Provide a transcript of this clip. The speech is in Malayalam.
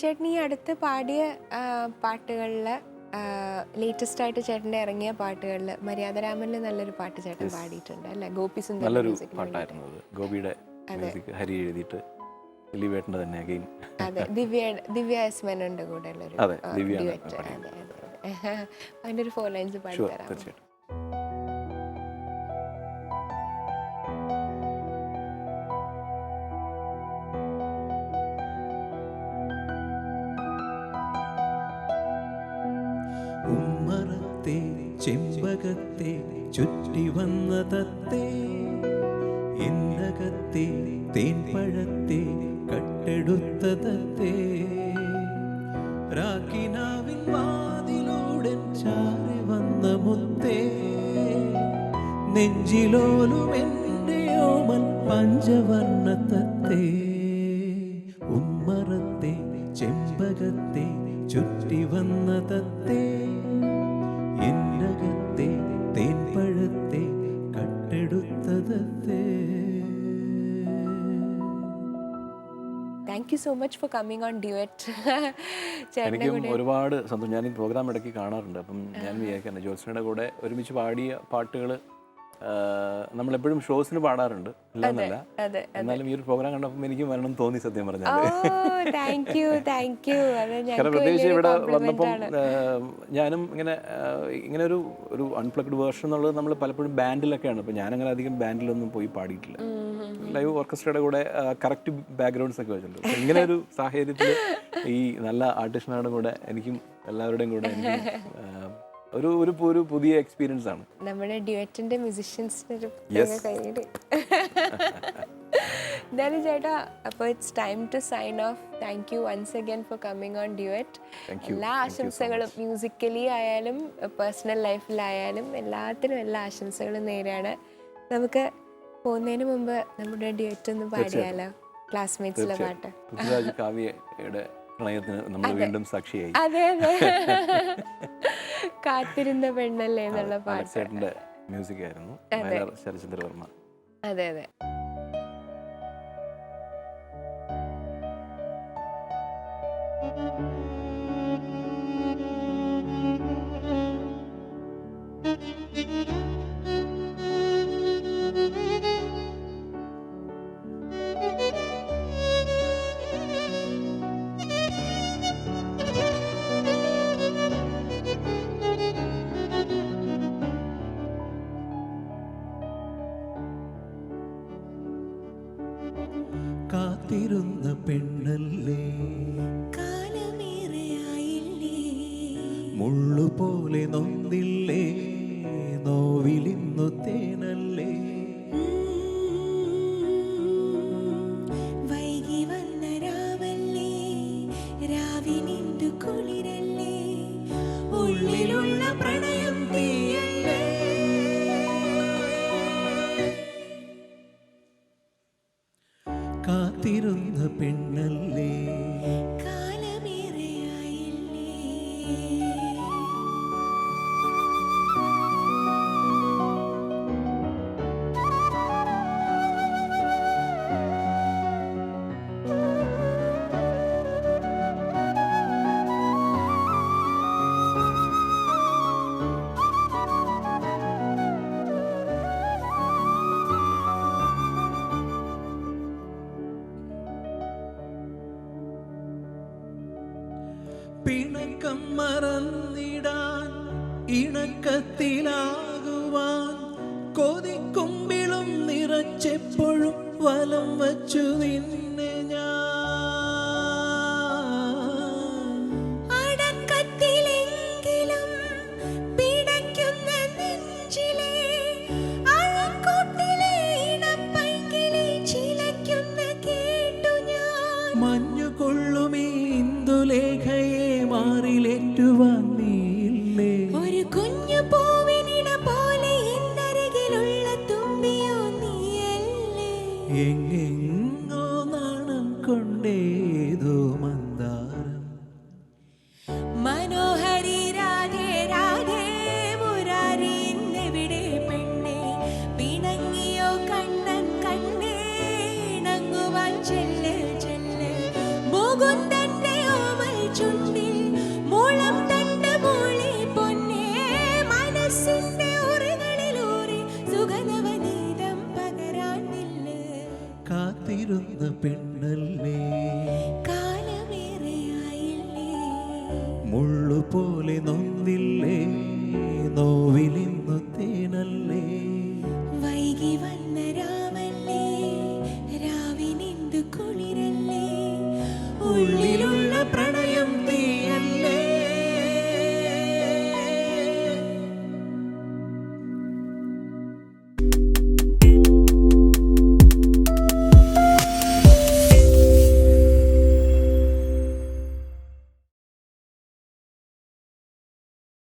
ചേട്ടൻ ഈ അടുത്ത് പാടിയ പാട്ടുകളിൽ ലേറ്റസ്റ്റ് ആയിട്ട് ചേട്ടൻ്റെ ഇറങ്ങിയ പാട്ടുകളിൽ മര്യാദരാമനിൽ നല്ലൊരു പാട്ട് ചേട്ടൻ പാടിയിട്ടുണ്ട് അല്ലേ? ഗോപി സുന്ദർ നല്ലൊരു പാട്ടായിരുന്നു അത്. ഗോപിയുടെ മ്യൂസിക് ഹരി എഴുതിയിട്ട് ദിലീപേട്ടൻ്റെ തന്നെ അഗെയിൻ. അതെ, ദിവ്യ എസ് മേനോന്റെ കൂടെ ഉള്ളൊരു ഡ്യുവറ്റ്. അതെ അതെ, അതിൻ്റെ ഒരു 4 ലൈൻസ് പാടിത്തരാം. തീർച്ചയായിട്ടും. ഉമ്മറത്തെ ചെമ്പകത്തെ ചുറ്റി വന്ന തത്തേ, എന്നകത്തെ തേൻപഴത്തെ കട്ടെടുത്ത തത്തേ, രാക്കിനാവിൻ വാതിലൂടെ ചാരി വന്ന മുത്തേ, നെഞ്ചിലോലും എൻ്റെ ഓമൽ പഞ്ചവർണ്ണ തത്തേ, ഉമ്മറത്തെ ചെമ്പകത്തെ ചുറ്റി വന്ന തത്തേ, എന്നകത്തെ തേൻപഴത്തെ കട്ടെടുത്ത തത്തേ. Thank you so much for coming on duet. എനിക്കും ഒരുപാട് സന്തോഷം. ഞാൻ ഈ പ്രോഗ്രാം ഇടയ്ക്ക് കാണാറുണ്ട്. അപ്പം ഞാൻ വിചാരിക്കുന്നത് ജ്യോത്സ്നയുടെ കൂടെ ഒരുമിച്ച് പാടിയ പാട്ടുകൾ നമ്മളെപ്പോഴും ഷോസിന് പാടാറുണ്ട്, ഇല്ലെന്നല്ല. എന്നാലും ഈ ഒരു പ്രോഗ്രാം കണ്ടപ്പോൾ എനിക്ക് വരണം തോന്നി, സത്യം പറഞ്ഞാൽ. കാരണം പ്രത്യേകിച്ച് ഇവിടെ വന്നപ്പം ഞാനും ഇങ്ങനെ ഒരു അൺപ്ലഗ്ഡ് വേർഷൻ എന്നുള്ളത് നമ്മൾ പലപ്പോഴും ബാൻഡിലൊക്കെയാണ്. അപ്പം ഞാനങ്ങനെ അധികം ബാൻഡിലൊന്നും പോയി പാടിയിട്ടില്ല. ലൈവ് ഓർക്കസ്ട്രയുടെ കൂടെ കറക്റ്റ് ബാക്ക്ഗ്രൗണ്ട്സ് ഒക്കെ വെച്ചിട്ടുണ്ട്. ഇങ്ങനെ ഒരു സാഹചര്യത്തിൽ ഈ നല്ല ആർട്ടിസ്റ്റിനാണ് കൂടെ എനിക്കും എല്ലാവരുടെയും കൂടെ ഒരു പുതിയ എക്സ്പീരിയൻസ് ആണ്. നമ്മുടെ ഡ്യുവറ്റിന്റെ മ്യൂസിഷ്യൻസിന് എന്തായാലും ചേട്ടാ, അപ്പോൾ it's time to sign off. Thank you once again for coming on duet. എല്ലാ ആശംസകളും മ്യൂസിക്കലി ആയാലും പേഴ്സണൽ ലൈഫിലായാലും എല്ലാത്തിനും എല്ലാ ആശംസകളും നേരെയാണ്. നമുക്ക് പോകുന്നതിന് മുമ്പ് നമ്മുടെ ഡ്യുവറ്റ് ഒന്ന് പാടിയാലോ? ക്ലാസ്മേറ്റ്സിലെ പാട്ട്. പൃഥ്വിരാജ് കാവ്യയുടെ പ്രണയത്തിന് നമ്മൾ വീണ്ടും സാക്ഷിയായി. അതെ അതെ, കാത്തിരുന്ന പെണ്ണല്ലേ എന്നുള്ള പാട്ട്. ചേട്ടന്റെ മ്യൂസിക് ആയിരുന്നു, ശരചന്ദ്ര വർമ്മ. അതെ അതെ. കാത്തിരുന്ന പെണ്ണല്ലേ, കാലമേറെയായില്ലേ, മുള്ളുപോലെ നൊന്നില്ലേ, നോവിലിന്നു തേനല്ലേ, വൈകി വന്ന രാവല്ലേ, രാവിനിന്തു കുളിരല്ലേ, ഉള്ളിലുള്ള പ്രണയം തീയല്ലേ, കാത്തിരുന്ന പെണ്ണല്ലേ, കാലമേറെയായില്ലേ. പിണക്കം മറന്നിടാൻ ഇണക്കത്തിലാകുവാൻ കൊതിക്കുമ്പിളും നിറച്ചെപ്പോഴും വലം വച്ചു നിന്നെ ഞാൻ. അടക്കത്തിലെങ്കിലും പിടയ്ക്കുന്ന നെഞ്ചിലെ അഴക്കൂട്ടിലെ ഇണപ്പൈങ്കിളി ചിലയ്ക്കുന്ന കേട്ടു ഞാൻ. മഞ്ഞുകൊള്ളുമീ ഇന്ദുലേഖയെ മാറിലേറ്റുവാൻ നീയില്ലേ, ഒരു കുഞ്ഞു പൂവിനിട പോലെ എന്നരികിലുള്ള തുമ്പിയോ നീയല്ലേ, എങ്ങെങ്ങോ നാണം കൊണ്ടേതോ മന്ദാരം, മനോഹരി രാധേ രാധേ മുരാരി എന്നെവിടെ പെണ്ണെ, പിണങ്ങിയോ കണ്ണൻ കണ്ണേ, ഇണങ്ങുവാൻ ചെല്ല് ചെല്ല് മുകുന്ദന്റെ കാത്തിരുന്ന പെണ്ണല്ലേ, കാലമേറെയായില്ലേ, മുള്ളുപോലെ നൊന്നില്ലേ, നോവിലിന്നു തേനല്ലേ, വൈകി വന്ന